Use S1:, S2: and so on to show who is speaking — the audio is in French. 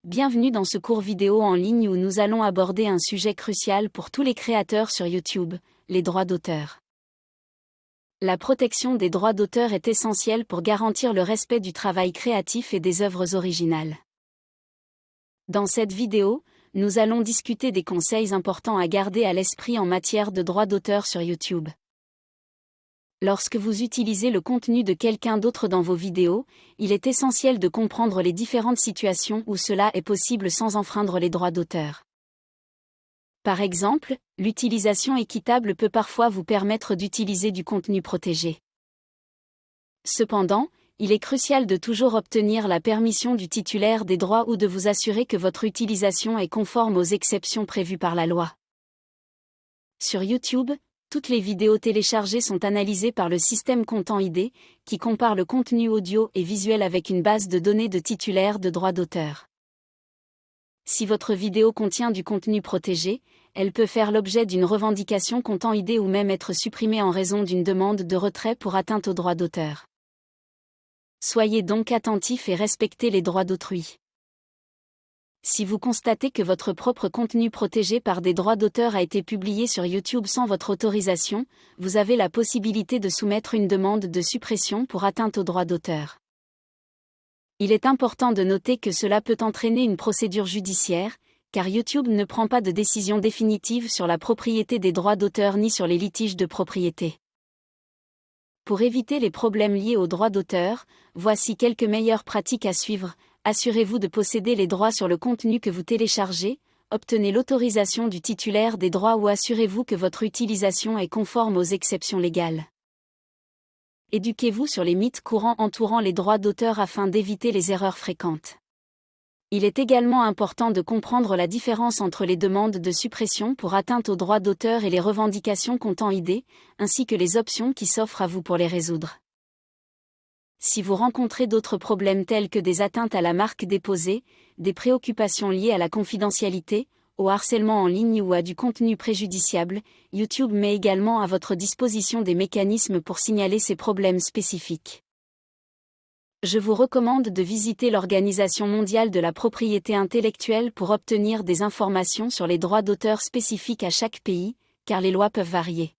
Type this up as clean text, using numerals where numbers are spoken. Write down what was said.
S1: Bienvenue dans ce cours vidéo en ligne où nous allons aborder un sujet crucial pour tous les créateurs sur YouTube, les droits d'auteur. La protection des droits d'auteur est essentielle pour garantir le respect du travail créatif et des œuvres originales. Dans cette vidéo, nous allons discuter des conseils importants à garder à l'esprit en matière de droits d'auteur sur YouTube. Lorsque vous utilisez le contenu de quelqu'un d'autre dans vos vidéos, il est essentiel de comprendre les différentes situations où cela est possible sans enfreindre les droits d'auteur. Par exemple, l'utilisation équitable peut parfois vous permettre d'utiliser du contenu protégé. Cependant, il est crucial de toujours obtenir la permission du titulaire des droits ou de vous assurer que votre utilisation est conforme aux exceptions prévues par la loi. Sur YouTube, toutes les vidéos téléchargées sont analysées par le système Content ID, qui compare le contenu audio et visuel avec une base de données de titulaires de droits d'auteur. Si votre vidéo contient du contenu protégé, elle peut faire l'objet d'une revendication Content ID ou même être supprimée en raison d'une demande de retrait pour atteinte aux droits d'auteur. Soyez donc attentifs et respectez les droits d'autrui. Si vous constatez que votre propre contenu protégé par des droits d'auteur a été publié sur YouTube sans votre autorisation, vous avez la possibilité de soumettre une demande de suppression pour atteinte aux droits d'auteur. Il est important de noter que cela peut entraîner une procédure judiciaire, car YouTube ne prend pas de décision définitive sur la propriété des droits d'auteur ni sur les litiges de propriété. Pour éviter les problèmes liés aux droits d'auteur, voici quelques meilleures pratiques à suivre. Assurez-vous de posséder les droits sur le contenu que vous téléchargez, obtenez l'autorisation du titulaire des droits ou assurez-vous que votre utilisation est conforme aux exceptions légales. Éduquez-vous sur les mythes courants entourant les droits d'auteur afin d'éviter les erreurs fréquentes. Il est également important de comprendre la différence entre les demandes de suppression pour atteinte aux droits d'auteur et les revendications Content ID, ainsi que les options qui s'offrent à vous pour les résoudre. Si vous rencontrez d'autres problèmes tels que des atteintes à la marque déposée, des préoccupations liées à la confidentialité, au harcèlement en ligne ou à du contenu préjudiciable, YouTube met également à votre disposition des mécanismes pour signaler ces problèmes spécifiques. Je vous recommande de visiter l'Organisation mondiale de la propriété intellectuelle pour obtenir des informations sur les droits d'auteur spécifiques à chaque pays, car les lois peuvent varier.